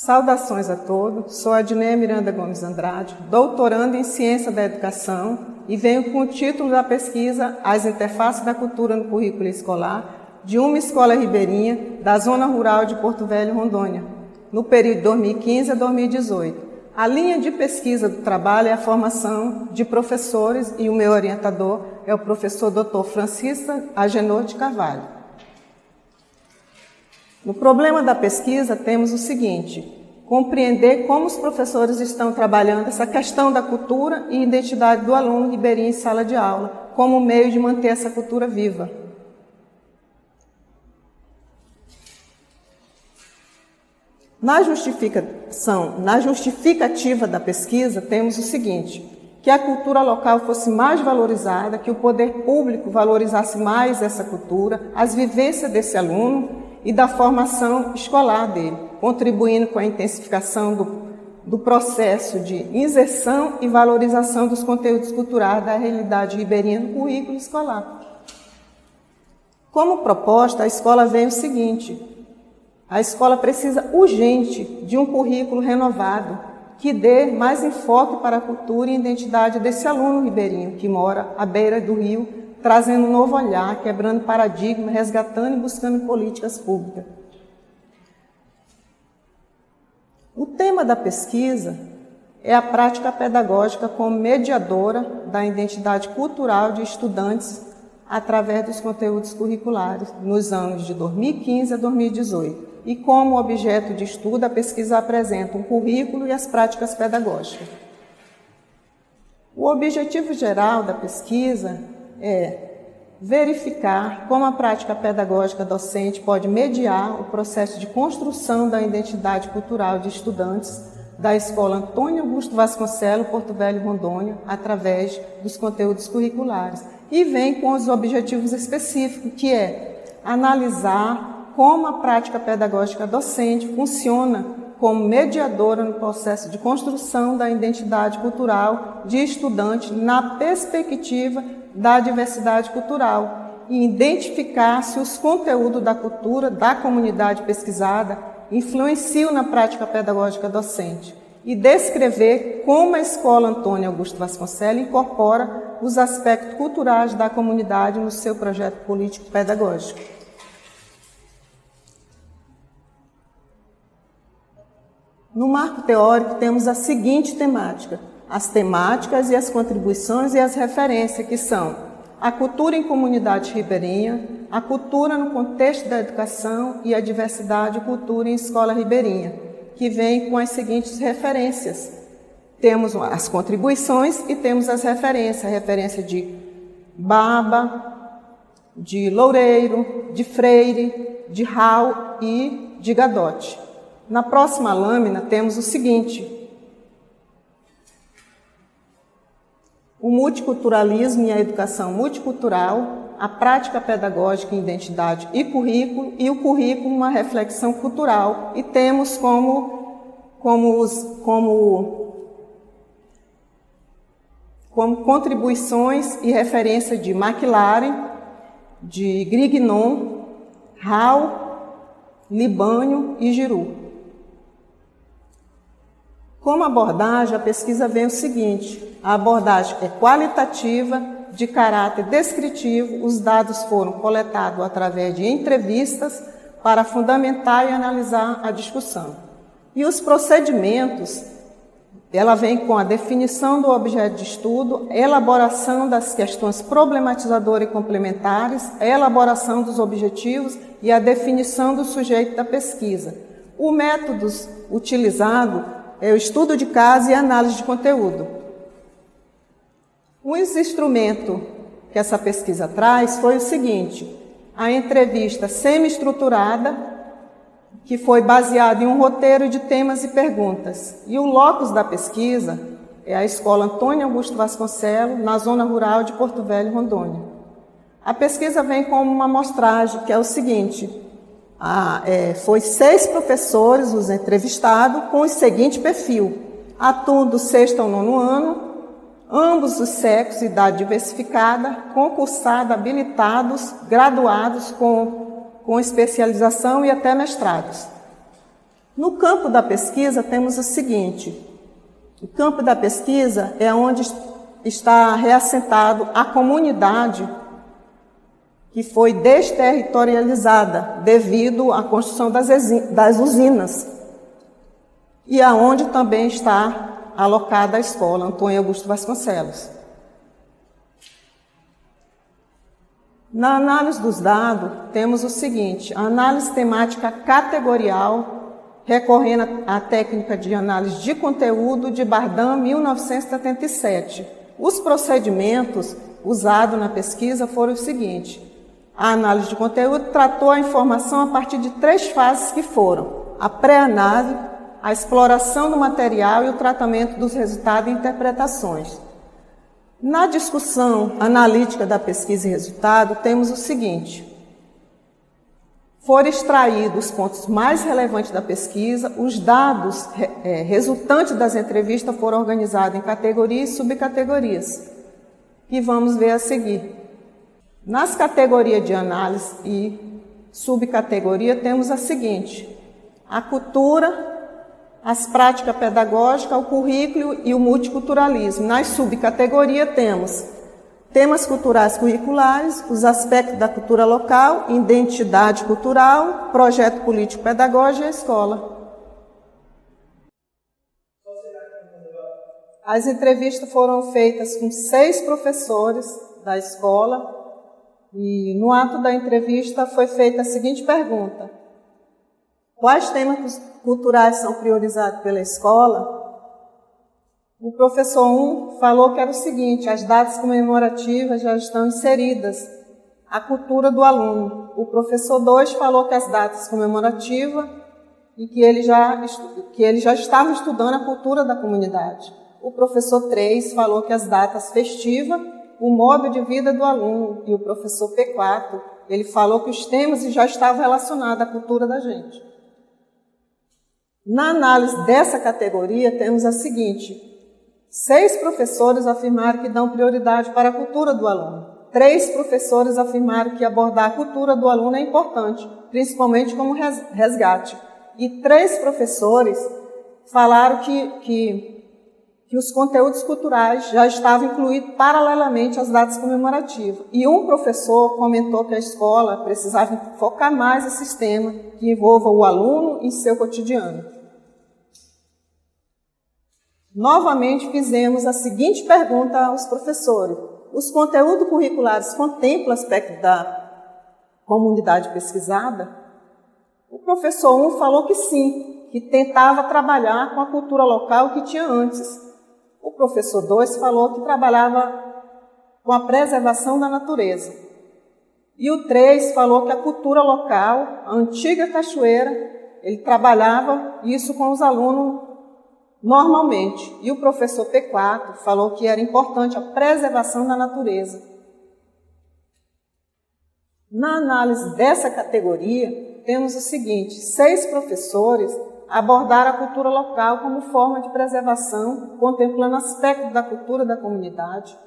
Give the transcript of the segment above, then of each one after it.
Saudações a todos, sou Adneia Miranda Gomes Andrade, doutoranda em Ciência da Educação e venho com o título da pesquisa As Interfaces da Cultura no Currículo Escolar de uma escola ribeirinha da Zona Rural de Porto Velho, Rondônia, no período de 2015 a 2018. A linha de pesquisa do trabalho é a formação de professores e o meu orientador é o professor Dr. Francisco Agenor de Carvalho. No problema da pesquisa temos o seguinte: compreender como os professores estão trabalhando essa questão da cultura e identidade do aluno ribeirinho em sala de aula, como meio de manter essa cultura viva. Na justificativa da pesquisa, temos o seguinte: que a cultura local fosse mais valorizada, que o poder público valorizasse mais essa cultura, as vivências desse aluno e da formação escolar dele, contribuindo com a intensificação do processo de inserção e valorização dos conteúdos culturais da realidade ribeirinha no currículo escolar. Como proposta, a escola vem o seguinte: a escola precisa urgente de um currículo renovado que dê mais enfoque para a cultura e identidade desse aluno ribeirinho que mora à beira do rio, trazendo um novo olhar, quebrando paradigmas, resgatando e buscando políticas públicas. O tema da pesquisa é a prática pedagógica como mediadora da identidade cultural de estudantes através dos conteúdos curriculares nos anos de 2015 a 2018. E como objeto de estudo, a pesquisa apresenta um currículo e as práticas pedagógicas. O objetivo geral da pesquisa é verificar como a prática pedagógica docente pode mediar o processo de construção da identidade cultural de estudantes da Escola Antônio Augusto Vasconcelos, Porto Velho, Rondônia, através dos conteúdos curriculares. E vem com os objetivos específicos, que é analisar como a prática pedagógica docente funciona como mediadora no processo de construção da identidade cultural de estudante na perspectiva da diversidade cultural e identificar se os conteúdos da cultura da comunidade pesquisada influenciam na prática pedagógica docente e descrever como a Escola Antônio Augusto Vasconcelos incorpora os aspectos culturais da comunidade no seu projeto político-pedagógico. No marco teórico temos a seguinte temática: as temáticas e as contribuições e as referências, que são a cultura em comunidade ribeirinha, a cultura no contexto da educação e a diversidade e cultura em escola ribeirinha, que vem com as seguintes referências. Temos as contribuições e temos as referências, a referência de Baba, de Loureiro, de Freire, de Rau e de Gadotti. Na próxima lâmina temos o seguinte: o multiculturalismo e a educação multicultural, a prática pedagógica em identidade e o currículo uma reflexão cultural. E temos como contribuições e referência de McLaren, de Grignon, Rau, Libânio e Giroux. Como abordagem, a pesquisa vem o seguinte: a abordagem é qualitativa, de caráter descritivo, os dados foram coletados através de entrevistas para fundamentar e analisar a discussão. E os procedimentos, ela vem com a definição do objeto de estudo, elaboração das questões problematizadoras e complementares, a elaboração dos objetivos e a definição do sujeito da pesquisa. O método utilizado é o estudo de caso e análise de conteúdo. Os instrumentos que essa pesquisa traz foi o seguinte: a entrevista semi-estruturada, que foi baseada em um roteiro de temas e perguntas. E o locus da pesquisa é a Escola Antônio Augusto Vasconcelos, na Zona Rural de Porto Velho, Rondônia. A pesquisa vem com uma amostragem, que é o seguinte: foi 6 professores, os entrevistados, com o seguinte perfil: atuam do 6º ao 9º ano, ambos os sexos, idade diversificada, concursados, habilitados, graduados com especialização e até mestrados. No campo da pesquisa, temos o seguinte: o campo da pesquisa é onde está reassentado a comunidade que foi desterritorializada devido à construção das usinas, e aonde também está alocada a escola Antônio Augusto Vasconcelos. Na análise dos dados, temos o seguinte: a análise temática categorial, recorrendo à técnica de análise de conteúdo de Bardhan, 1977. Os procedimentos usados na pesquisa foram os seguintes: a análise de conteúdo tratou a informação a partir de 3 fases que foram: a pré-análise, a exploração do material e o tratamento dos resultados e interpretações. Na discussão analítica da pesquisa e resultado, temos o seguinte: foram extraídos os pontos mais relevantes da pesquisa, os dados resultantes das entrevistas foram organizados em categorias e subcategorias, que vamos ver a seguir. Nas categorias de análise e subcategoria, temos a seguinte: a cultura, as práticas pedagógicas, o currículo e o multiculturalismo. Nas subcategorias temos temas culturais curriculares, os aspectos da cultura local, identidade cultural, projeto político-pedagógico e a escola. As entrevistas foram feitas com 6 professores da escola e no ato da entrevista foi feita a seguinte pergunta: quais temas culturais são priorizados pela escola? O professor 1 falou que era o seguinte: as datas comemorativas já estão inseridas, a cultura do aluno. O professor 2 falou que as datas comemorativas e que ele já estava estudando a cultura da comunidade. O professor 3 falou que as datas festivas, o modo de vida do aluno. E o professor P4, ele falou que os temas já estavam relacionados à cultura da gente. Na análise dessa categoria, temos a seguinte: 6 professores afirmaram que dão prioridade para a cultura do aluno. 3 professores afirmaram que abordar a cultura do aluno é importante, principalmente como resgate. E 3 professores falaram que os conteúdos culturais já estavam incluídos paralelamente às datas comemorativas. E um professor comentou que a escola precisava focar mais esses temas que envolvam o aluno em seu cotidiano. Novamente fizemos a seguinte pergunta aos professores: os conteúdos curriculares contemplam o aspecto da comunidade pesquisada? O professor 1 falou que sim, que tentava trabalhar com a cultura local que tinha antes. O professor 2 falou que trabalhava com a preservação da natureza. E o 3 falou que a cultura local, a antiga cachoeira, ele trabalhava isso com os alunos normalmente. E o professor P4 falou que era importante a preservação da natureza. Na análise dessa categoria, temos o seguinte: 6 professores abordaram a cultura local como forma de preservação, contemplando aspectos da cultura da comunidade,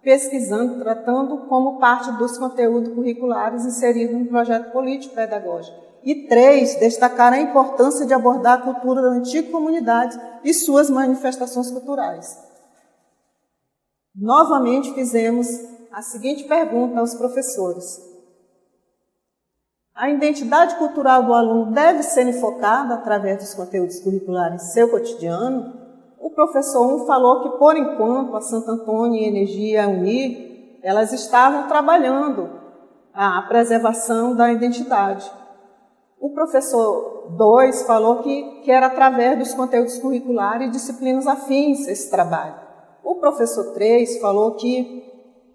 pesquisando, tratando como parte dos conteúdos curriculares inseridos no projeto político-pedagógico. E 3 destacaram a importância de abordar a cultura da antiga comunidade e suas manifestações culturais. Novamente fizemos a seguinte pergunta aos professores: a identidade cultural do aluno deve ser enfocada através dos conteúdos curriculares em seu cotidiano? O professor 1 falou que, por enquanto, a Santo Antônio e a Energia e a Unir, elas estavam trabalhando a preservação da identidade. O professor 2 falou que era através dos conteúdos curriculares e disciplinas afins esse trabalho. O professor 3 falou que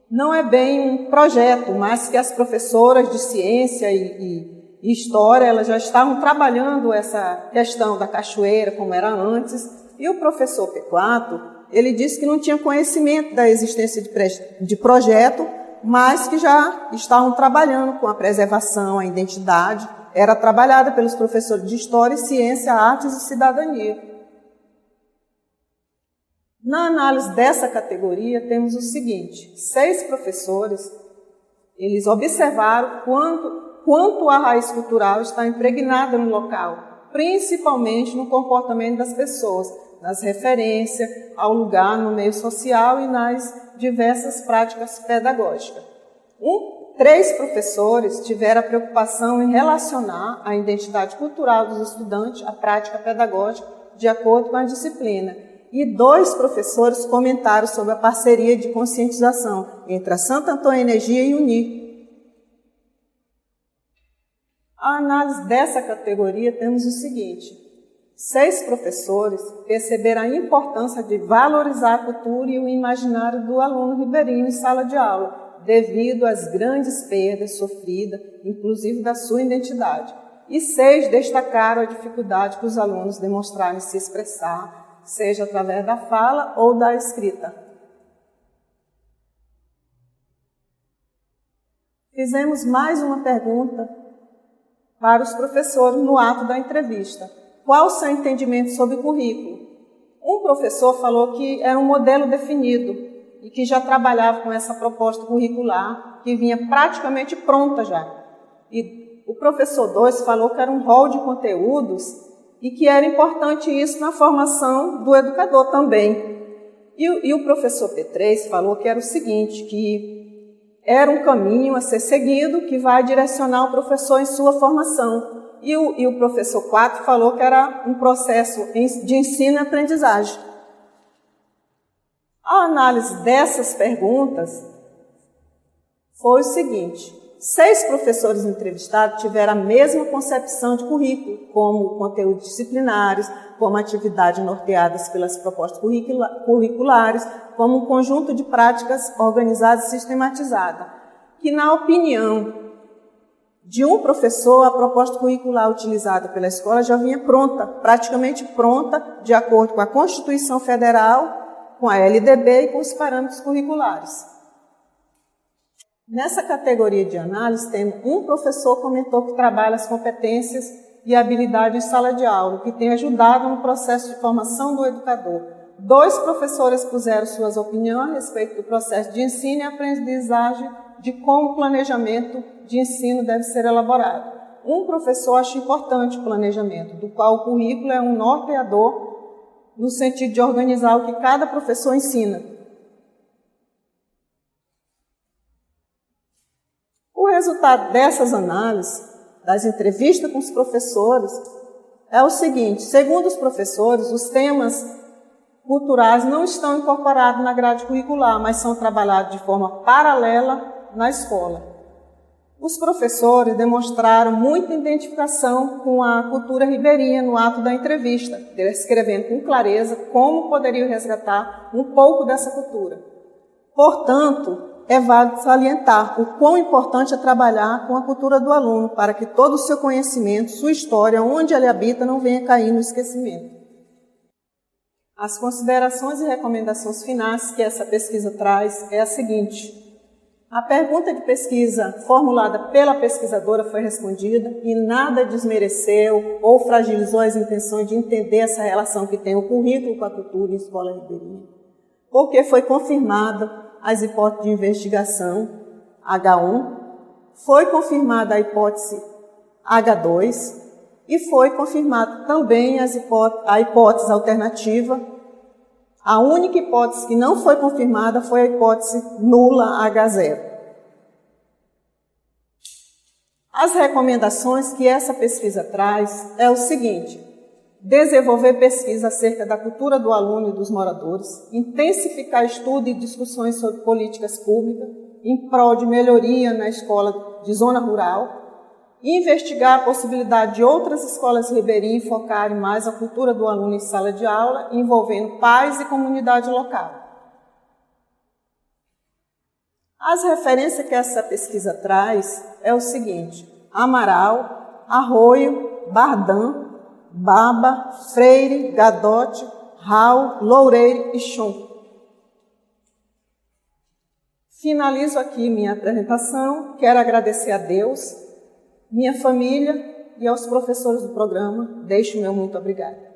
não é bem um projeto, mas que as professoras de ciência e história elas já estavam trabalhando essa questão da cachoeira, como era antes. E o professor P4, ele disse que não tinha conhecimento da existência de projeto, mas que já estavam trabalhando com a preservação, a identidade. Era trabalhada pelos professores de História, Ciência, Artes e Cidadania. Na análise dessa categoria, temos o seguinte: 6 professores, eles observaram quanto a raiz cultural está impregnada no local principalmente no comportamento das pessoas, nas referências ao lugar no meio social e nas diversas práticas pedagógicas. 3 professores tiveram a preocupação em relacionar a identidade cultural dos estudantes à prática pedagógica de acordo com a disciplina. E 2 professores comentaram sobre a parceria de conscientização entre a Santo Antônio Energia e o UNI. A análise dessa categoria temos o seguinte: 6 professores perceberam a importância de valorizar a cultura e o imaginário do aluno ribeirinho em sala de aula, devido às grandes perdas sofridas, inclusive da sua identidade. E 6 destacaram a dificuldade que os alunos demonstraram em se expressar, seja através da fala ou da escrita. Fizemos mais uma pergunta para os professores no ato da entrevista. Qual o seu entendimento sobre o currículo? Um professor falou que era um modelo definido e que já trabalhava com essa proposta curricular, que vinha praticamente pronta já. E o professor 2 falou que era um rol de conteúdos e que era importante isso na formação do educador também. E o professor P3 falou que era o seguinte, que era um caminho a ser seguido que vai direcionar o professor em sua formação. E o professor 4 falou que era um processo de ensino e aprendizagem. A análise dessas perguntas foi o seguinte: 6 professores entrevistados tiveram a mesma concepção de currículo, como conteúdos disciplinares, como atividades norteadas pelas propostas curriculares, como um conjunto de práticas organizadas e sistematizadas, que, na opinião de um professor, a proposta curricular utilizada pela escola já vinha pronta, praticamente pronta, de acordo com a Constituição Federal, com a LDB e com os parâmetros curriculares. Nessa categoria de análise, tem um professor que comentou que trabalha as competências e habilidades em sala de aula, que tem ajudado no processo de formação do educador. 2 professores puseram suas opiniões a respeito do processo de ensino e aprendizagem, de como o planejamento de ensino deve ser elaborado. Um professor acha importante o planejamento, do qual o currículo é um norteador no sentido de organizar o que cada professor ensina. O resultado dessas análises, das entrevistas com os professores, é o seguinte: segundo os professores, os temas culturais não estão incorporados na grade curricular, mas são trabalhados de forma paralela na escola. Os professores demonstraram muita identificação com a cultura ribeirinha no ato da entrevista, descrevendo com clareza como poderiam resgatar um pouco dessa cultura. Portanto, é válido salientar o quão importante é trabalhar com a cultura do aluno para que todo o seu conhecimento, sua história, onde ele habita, não venha cair no esquecimento. As considerações e recomendações finais que essa pesquisa traz é a seguinte: a pergunta de pesquisa formulada pela pesquisadora foi respondida e nada desmereceu ou fragilizou as intenções de entender essa relação que tem o currículo com a cultura em escola ribeirinha, porque foi confirmada as hipóteses de investigação H1, foi confirmada a hipótese H2 e foi confirmada também a hipótese alternativa. A única hipótese que não foi confirmada foi a hipótese nula H0. As recomendações que essa pesquisa traz é o seguinte: desenvolver pesquisa acerca da cultura do aluno e dos moradores, intensificar estudo e discussões sobre políticas públicas em prol de melhoria na escola de zona rural, investigar a possibilidade de outras escolas ribeirinhas focarem mais a cultura do aluno em sala de aula, envolvendo pais e comunidade local. As referências que essa pesquisa traz é o seguinte: Amaral, Arroio, Bardam, Baba, Freire, Gadotti, Rau, Loureiro e Chon. Finalizo aqui minha apresentação. Quero agradecer a Deus, minha família e aos professores do programa. Deixo o meu muito obrigado.